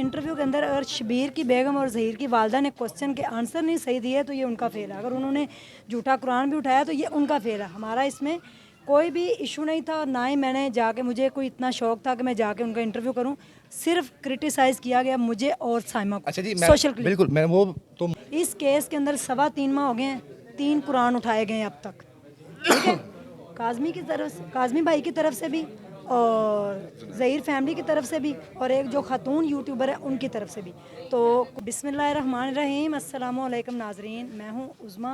Interview के अंदर अगर शबीर की बेगम और ज़हीर की वालदा ने क्वेश्चन के आंसर नहीं सही दिए तो ये उनका फेल है। अगर उन्होंने झूठा कुरान भी उठाया तो ये उनका फेल है। हमारा इसमें कोई भी इशू नहीं था और ना ही मैंने जाके, मुझे कोई इतना शौक था कि मैं जाके उनका इंटरव्यू करूं। सिर्फ क्रिटिसाइज़ किया गया मुझे और साइमा को। अच्छा जी, सोशल बिल्कुल मैं वो तो इस केस के अंदर 3.25 माह हो गए हैं, 3 कुरान उठाए गए हैं अब तक, ठीक है। काज़मी की तरफ से, काज़मी भाई की तरफ से भी और ज़हीर फैमिली की तरफ से भी और एक जो खातून यूट्यूबर है उनकी तरफ से भी। तो बिस्मिल्लाहिर्रहमानिर्रहीम, अस्सलाम वालेकुम नाजरीन, मैं हूँ उज़मा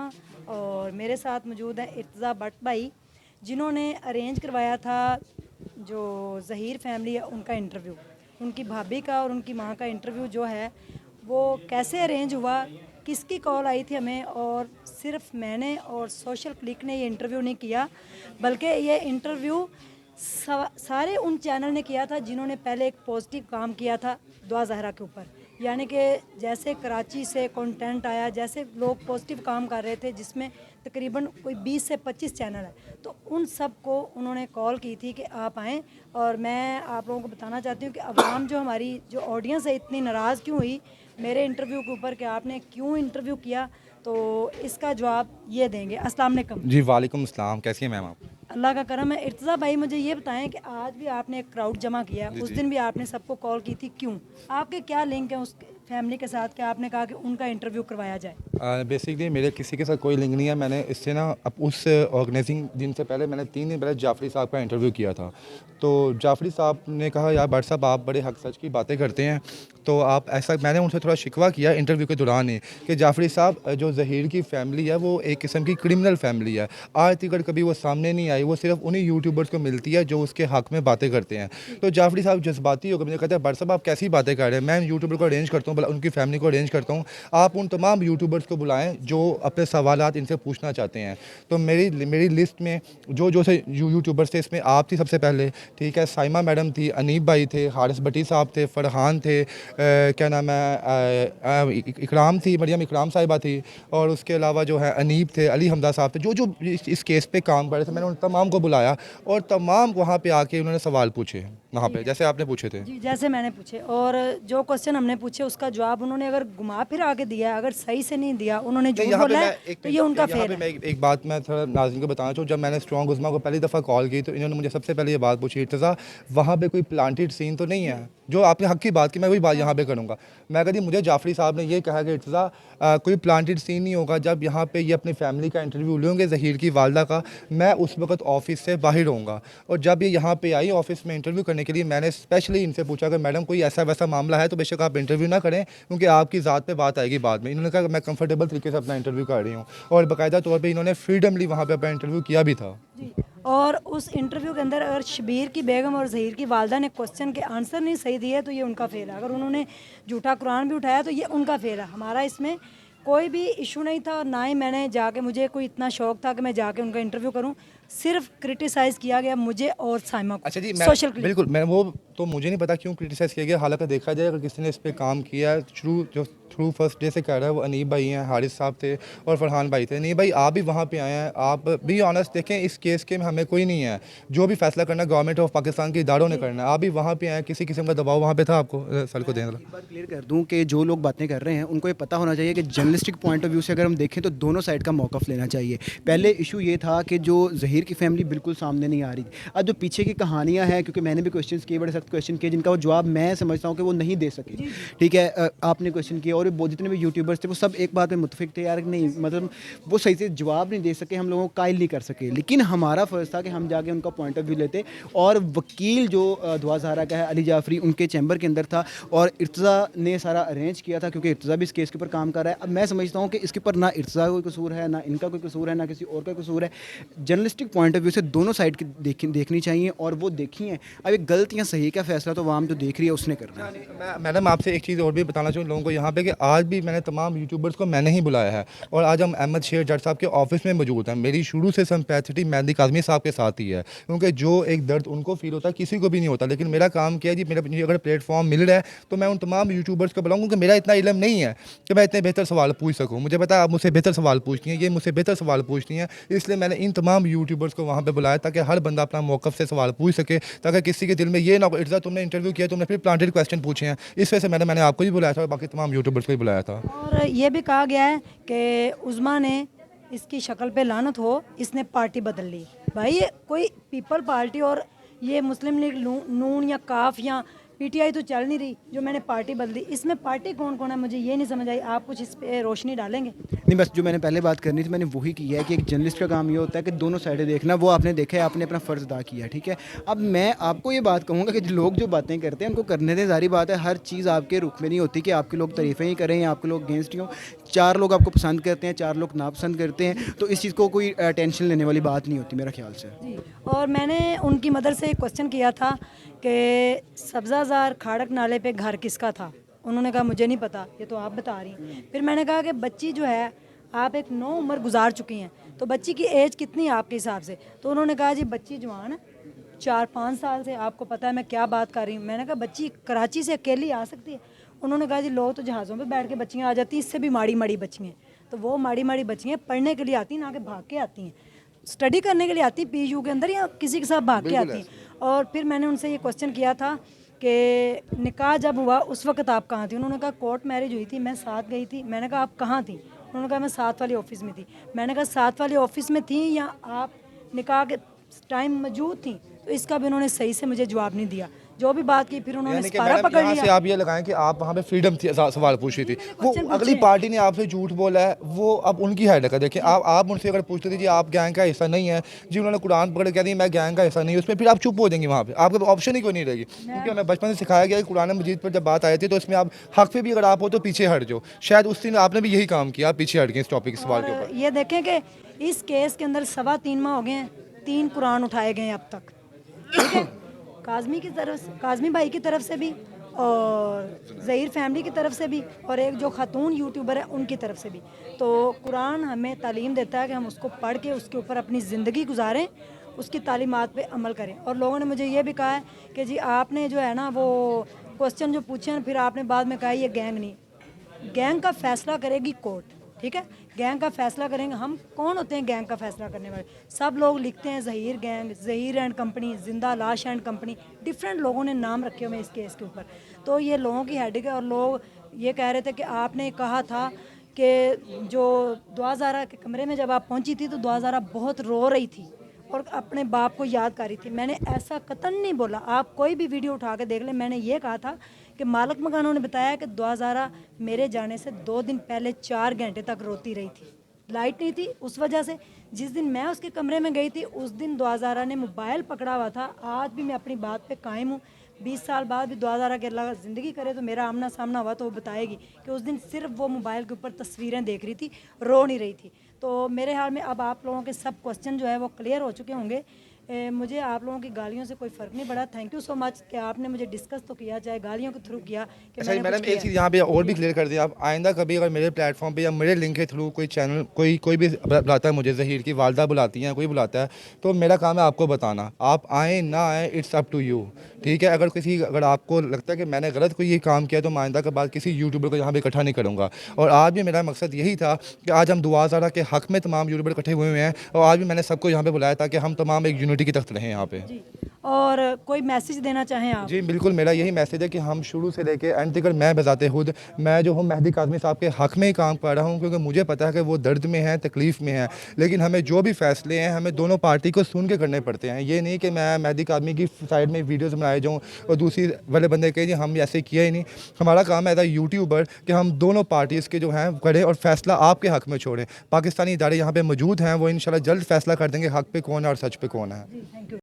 और मेरे साथ मौजूद है इर्तज़ा भट्ट भाई, जिन्होंने अरेंज करवाया था जो ज़हीर फैमिली है उनका इंटरव्यू। उनकी भाभी का और उनकी माँ का इंटरव्यू जो है वो कैसे अरेंज हुआ, किसकी कॉल आई थी हमें, और सिर्फ मैंने और सोशल क्लिक ने ये इंटरव्यू नहीं किया, बल्कि ये इंटरव्यू सारे उन चैनल ने किया था जिन्होंने पहले एक पॉजिटिव काम किया था दुआ ज़हरा के ऊपर। यानी कि जैसे कराची से कंटेंट आया, जैसे लोग पॉजिटिव काम कर रहे थे, जिसमें तकरीबन कोई 20 से 25 चैनल है, तो उन सब को उन्होंने कॉल की थी कि आप आएँ। और मैं आप लोगों को बताना चाहती हूँ कि अवाम जो हमारी जो ऑडियंस है इतनी नाराज़ क्यों हुई मेरे इंटरव्यू के ऊपर कि आपने क्यों इंटरव्यू किया, तो इसका जवाब ये देंगे। अस्सलाम वालेकुम जी, वालेकुम अस्सलाम, कैसी हैं मैम आप? अल्लाह का करम है। इर्तज़ा भाई, मुझे ये बताएं कि आज भी आपने एक क्राउड जमा किया, जी उस जी। दिन भी आपने सबको कॉल की थी, क्यों? आपके क्या लिंक है उस फैमिली के साथ कि आपने कहा कि उनका इंटरव्यू करवाया जाए? बेसिकली मेरे किसी के साथ कोई लिंक नहीं है। मैंने इससे ना अब उस ऑर्गेनाइजिंग दिन से पहले मैंने 3 दिन पहले जाफ़री साहब का इंटरव्यू किया था। तो जाफ़री साहब ने कहा, यार भट्ट साहब आप बड़े हक सच की बातें करते हैं, तो आप ऐसा, मैंने उनसे थोड़ा शिकवा किया इंटरव्यू के दौरान ही कि जाफ़री साहब जो ज़हीर की फ़ैमिली है वो एक किस्म की क्रिमिनल फ़ैमिली है। आज तक कभी वो सामने नहीं आई, वो सिर्फ उन्हीं यूट्यूबर्स को मिलती है जो उसके हक़ में बातें करते हैं। तो जाफ़री साहब जज्बाती हो गए, मुझे कहते हैं भट्ट साहब आप कैसी बातें कर रहे हैं, मैं यूट्यूबर को अरेंज करता हूँ, उनकी फ़ैमिली को अरेंज करता हूँ, आप उन तमाम यूट्यूबर्स को बुलाएं जो अपने सवालात इनसे पूछना चाहते हैं। तो मेरी लिस्ट में जो से यूट्यूबर्स थे, इसमें आप थी सबसे पहले, ठीक है, साइमा मैडम थी, अनीब भाई थे, हारिस भट्टी साहब थे, फ़रहान थे, क्या नाम है, इकराम थी, मरियम इकराम साहिबा थी, और उसके अलावा जो है अनीब थे, अली हमदा साहब थे, जो इस केस पे काम कर रहे थे। मैंने उन तमाम को बुलाया और तमाम वहाँ पे आके उन्होंने सवाल पूछे, वहाँ पे जैसे आपने पूछे थे। जी, जैसे मैंने पूछे, और जो क्वेश्चन हमने पूछे उसका जवाब उन्होंने अगर घुमा फिरा के दिया, अगर सही से नहीं दिया, उन्होंने झूठ बोला है, तो ये उनका फेल है। एक बात मैं थोड़ा नाज़रीन को बताना चाहूँ, जब मैंने स्ट्रॉन्ग उज़मा को पहली दफ़ा कॉल की तो इन्होंने मुझे सबसे पहले ये बात पूछी, इर्तज़ा वहाँ पे कोई प्लांटेड सीन तो नहीं है? जो आपने हक़ की बात की, मैं वही बात यहाँ पे करूँगा। मैं कहती, मुझे जाफ़री साहब ने ये कहा कि इर्तज़ा कोई प्लांटेड सीन नहीं होगा। जब यहाँ पे ये अपनी फैमिली का इंटरव्यू लेंगे ज़हीर की वालदा का, मैं उस वक्त ऑफिस से बाहर होऊंगा। और जब ये यहाँ पे आई ऑफिस में इंटरव्यू करने के लिए, मैंने स्पेशली इनसे पूछा कि मैडम कोई ऐसा वैसा मामला है तो बेशक आप इंटरव्यू ना करें, क्योंकि आपकी ज़ात पे बात आएगी बाद में। इन्होंने कहा मैं कंफर्टेबल तरीके से अपना इंटरव्यू कर रही हूँ, और बाकायदा तौर पर इन्होंने फ्रीडमली वहाँ पर अपना इंटरव्यू किया भी था। जी, और उस इंटरव्यू के अंदर अगर शबीर की बेगम और ज़हीर की वालदा ने क्वेश्चन के आंसर नहीं सही दिए तो ये उनका फेल है। अगर उन्होंने झूठा कुरान भी उठाया तो ये उनका फेल है। हमारा इसमें कोई भी इशू नहीं था और ना ही मैंने जाके, मुझे कोई इतना शौक था कि मैं जाके उनका इंटरव्यू करूं। सिर्फ क्रिटिसाइज़ किया गया मुझे और साइमा को। अच्छा जी, सोशल क्लिप। बिल्कुल मैं वो तो मुझे नहीं पता क्यों क्रिटिसाइज़ किया गया। हालांकि देखा जाए, अगर किसी ने इस पे काम किया है थ्रू फर्स्ट डे से कर रहा है, वो अनीब भाई हैं, हारिस साहब थे और फरहान भाई थे। अनीब भाई आप भी वहाँ पे आए हैं, आप भी ऑनेस्ट देखें, इस केस के में हमें कोई नहीं है, जो भी फैसला करना गवर्नमेंट ऑफ पाकिस्तान के इदारों ने करना है। आप भी वहाँ पे आए, किसी किस्म का दबाव वहाँ पे था आपको? सर को दें एक बात क्लियर कर दूं कि जो लोग बातें कर रहे हैं उनको ये पता होना चाहिए कि जर्नलिस्टिक पॉइंट ऑफ व्यू से अगर हम देखें तो दोनों साइड का मौक़िफ़ लेना चाहिए। पहले इशू ये था कि जो ज़हीर की फैमिली बिल्कुल सामने नहीं आ रही थी। अब जो पीछे की कहानियाँ हैं, क्योंकि मैंने भी क्वेश्चन किए, बड़े सख्त क्वेश्चन किए, जिनका वो जवाब मैं समझता हूँ कि वो नहीं दे सके, ठीक है। आपने क्वेश्चन किया और वो जितने भी यूट्यूबर्स थे वो सब एक बात में मुत्तफिक थे, यार नहीं, मतलब वो सही से जवाब नहीं दे सके, हम लोगों को कायल नहीं कर सके। लेकिन हमारा फ़र्ज़ था कि हम जाके उनका पॉइंट ऑफ व्यू लेते, और वकील जो दुआ ज़हरा का है, अली जाफ़री, उनके चैम्बर के अंदर था, और इर्तज़ा ने सारा अरेंज किया था, क्योंकि इर्तज़ा भी इस केस के ऊपर काम कर रहा है। अब मैं समझता हूँ कि इसके ऊपर ना इर्तज़ा का कोई कसूर है, ना इनका कोई कसूर है, ना किसी और का कसूर है। जर्नलिस्टिक पॉइंट ऑफ व्यू से दोनों साइड की देखनी चाहिए, और वो देखी हैं। अब एक गलत या सही का फैसला तो आवाम जो देख रही है उसने करना है। मैडम आपसे एक चीज़ और भी बताना चाहूँ लोगों को यहाँ पे, कि आज भी मैंने तमाम यूट्यूबर्स को मैंने ही बुलाया है, और आज हम अहमद शेर जट साहब के ऑफिस में मौजूद हैं। मेरी शुरू से सिंपैथी मेहदी काज़मी साहब के साथ ही है, क्योंकि जो एक दर्द उनको फील होता है किसी को भी नहीं होता। लेकिन मेरा काम क्या है जी, मेरा अगर प्लेटफॉर्म मिल रहा है तो मैं उन तमाम यूट्यूबर्स को बुलाऊँ, क्योंकि मेरा इतना इल्म नहीं है कि मैं इतने बेहतर सवाल पूछ सकूँ। मुझे पता है आप मुझसे बेहतर सवाल पूछती हैं, ये मुझसे बेहतर सवाल पूछती हैं, इसलिए मैंने इन तमाम यूट्यूबर्स को वहाँ पर बुलाया ताकि हर बंदा अपना मौक़िफ़ से सवाल पूछ सके, ताकि किसी के दिल में ये ना इर्जा तुमने इंटरव्यू किया, तुमने फिर प्लांटेड क्वेश्चन पूछे हैं, इस वजह से मैंने आपको भी बुलाया था और बाकी तमाम यूट्यूबर्स को भी बुलाया था। और ये भी कहा गया है कि उज़मा ने इसकी शक्ल पे लानत हो, इसने पार्टी बदल ली। भाई ये कोई पीपल पार्टी और ये मुस्लिम लीग नून या काफ या पीटीआई तो चल नहीं रही जो मैंने पार्टी बदली। इसमें पार्टी कौन कौन है मुझे ये नहीं समझ आई। आप कुछ इस पे रोशनी डालेंगे? नहीं, बस जो मैंने पहले बात करनी थी मैंने वही की है कि एक जर्नलिस्ट का काम ये होता है कि दोनों साइडें देखना। वो आपने देखा है, आपने अपना फ़र्ज़ अदा किया, ठीक है। अब मैं आपको ये बात कहूँगा कि लोग जो बातें करते हैं उनको करने दें। ज़ाहिर बात है हर चीज़ आपके रुख में नहीं होती कि आपके लोग तारीफ़ें ही करें या आपके लोग अगेंस्ट ही हों। 4 लोग आपको पसंद करते हैं, 4 लोग नापसंद करते हैं, तो इस चीज़ को कोई टेंशन लेने वाली बात नहीं होती मेरे ख्याल से। जी, और मैंने उनकी मदर से एक क्वेश्चन किया था कि सब्ज़ाज़ार खाड़क नाले पे घर किसका था। उन्होंने कहा मुझे नहीं पता, ये तो आप बता रही हैं। फिर मैंने कहा कि बच्ची जो है, आप एक 9 उम्र गुजार चुकी हैं, तो बच्ची की एज कितनी है आपके हिसाब से? तो उन्होंने कहा जी बच्ची जवान है, 4-5 साल से। आपको पता है मैं क्या बात कर रही हूँ। मैंने कहा बच्ची कराची से अकेली आ सकती है? उन्होंने कहा जी लोग तो जहाज़ों पे बैठ के बच्चियाँ आ जाती हैं, इससे भी माड़ी माड़ी बच्चियाँ। तो वो माड़ी माड़ी बच्चियाँ पढ़ने के लिए आती हैं, ना कि भाग के आती हैं। स्टडी करने के लिए आती हैं पीयू के अंदर या किसी के साथ भाग के आती हैं। और फिर मैंने उनसे ये क्वेश्चन किया था कि निकाह जब हुआ उस वक्त आप कहाँ थी? उन्होंने कहा कोर्ट मैरिज हुई थी, मैं साथ गई थी। मैंने कहा आप कहाँ थी? उन्होंने कहा मैं साथ वाली ऑफिस में थी। मैंने कहा साथ वाली ऑफिस में थी या आप निकाह के टाइम मौजूद थी? तो इसका भी उन्होंने सही से मुझे जवाब नहीं दिया। जो भी बात की फिर उन्होंने यानी कि सिपारा मैडम पकड़ यहाँ से लिया। आप ये लगाएं कि आप वहाँ पे फ्रीडम थी, सवाल पूछ रही थी, वो क्वेश्चन अगली पूछे। पार्टी ने आपसे झूठ बोला है, वो अब उनकी हैड है। देखिए आप उनसे अगर पूछते थे जी आप गैंग का हिस्सा नहीं है जी, उन्होंने कुरान पकड़ के कह दी मैं गैंग का हिस्सा नहीं हूँ, उसमें फिर आप चुप हो जाएंगे। वहाँ पे आपके ऑप्शन ही कोई नहीं रहेगी, क्योंकि हमें बचपन से सिखाया गया कि कुरान मजीद पर जब बात आई थी तो इसमें आप हक पे भी अगर आप हो तो पीछे हट जाओ। शायद उस दिन आपने भी यही काम किया, पीछे हट गए इस टॉपिक सवाल के और ऊपर। ये देखें कि इस केस के अंदर 3.25 माह हो गए हैं, 3 कुरान उठाए गए हैं अब तक, ठीक है। काज़मी की तरफ से, काज़मी भाई की तरफ से भी और ज़हीर फैमिली की तरफ से भी और एक जो खातून यूट्यूबर है उनकी तरफ से भी। तो कुरान हमें तालीम देता है कि हम उसको पढ़ के उसके ऊपर अपनी ज़िंदगी गुजारें, उसकी तालीमात पे अमल करें। और लोगों ने मुझे ये भी कहा है कि जी आपने जो है ना वो क्वेश्चन जो पूछे हैं फिर आपने बाद में कहा ये गैंग नहीं। गैंग का फैसला करेगी कोर्ट, ठीक है। गैंग का फैसला करेंगे हम। कौन होते हैं गैंग का फैसला करने वाले? सब लोग लिखते हैं Zaheer gang, Zaheer and company, जिंदा लाश एंड कंपनी, डिफरेंट लोगों ने नाम रखे हुए हैं इस केस के ऊपर। तो ये लोगों की हेडेक है। और लोग ये कह रहे थे कि आपने कहा था कि जो दुआ ज़ारा के कमरे में जब आप पहुंची थी तो दुआ ज़ारा बहुत रो रही थी और अपने बाप को याद कर रही थी। मैंने ऐसा कतन नहीं बोला, आप कोई भी वीडियो उठा के देख लें। मैंने ये कहा था कि मालिक मकानों ने बताया कि दुआ ज़ारा मेरे जाने से 2 दिन पहले 4 घंटे तक रोती रही थी। लाइट नहीं थी उस वजह से। जिस दिन मैं उसके कमरे में गई थी उस दिन दुआ ज़ारा ने मोबाइल पकड़ा हुआ था। आज भी मैं अपनी बात पे कायम हूँ। 20 साल बाद भी दुआ ज़ारा के अल्लाह ज़िंदगी करे तो मेरा आमना सामना हुआ तो वो बताएगी कि उस दिन सिर्फ वो मोबाइल के ऊपर तस्वीरें देख रही थी, रो नहीं रही थी। तो मेरे हाल में अब आप लोगों के सब क्वेश्चन जो है वो क्लियर हो चुके होंगे। मुझे आप लोगों की गालियों से कोई फ़र्क नहीं पड़ा। थैंक यू सो मच कि आपने मुझे डिस्कस तो किया, चाहे गालियों के थ्रू किया कि अच्छा मैंने मैडम कुछ एक किया। चीज़ यहाँ पे और भी क्लियर कर दिया, आप आइंदा कभी अगर मेरे प्लेटफॉर्म पे या मेरे लिंक के थ्रू कोई चैनल कोई भी बुलाता है, मुझे ज़हीर की वालदा बुलाती हैं, कोई बुलाता है, तो मेरा काम है आपको बताना। आप आएँ ना आएँ इट्स अप टू यू, ठीक है। अगर आपको लगता है कि मैंने गलत कोई ये काम किया तो मैं आइंदा के बाद किसी यूट्यूबर को यहाँ पे इकट्ठा नहीं करूँगा। और आज भी मेरा मकसद यही था कि आज हम दुआ ज़ारा के हक़ में तमाम यूट्यूबर इकट्ठे हुए हैं और आज भी मैंने सबको यहाँ पे बुलाया ताकि हम तमाम एक यूनिटी की तख्त रहें यहाँ पे। जी, और कोई मैसेज देना चाहें आप? जी बिल्कुल, मेरा यही मैसेज है कि हम शुरू से लेके एंड तक मैं बजाते खुद मैं जो हूँ मेहदी काज़मी साहब के हक़ में ही काम कर रहा हूँ, क्योंकि मुझे पता है कि वो दर्द में है, तकलीफ़ में है। लेकिन हमें जो भी फ़ैसले हैं हमें दोनों पार्टी को सुन के करने पड़ते हैं। ये नहीं कि मैं मेहदी काज़मी की साइड में वीडियोज़ बनाए जाऊँ और दूसरी वाले बंदे कहे जी हम ऐसे किया ही नहीं। हमारा काम है एज अ यूट्यूबर कि हम दोनों पार्टीज़ के जो हैं करें और फ़ैसला आपके हक़ में छोड़ें। पाकिस्तानी इदारे यहाँ पर मौजूद हैं, वो इंशाल्लाह जल्द फ़ैसला कर देंगे हक़ पे कौन है और सच पे कौन है। जी, थैंक यू।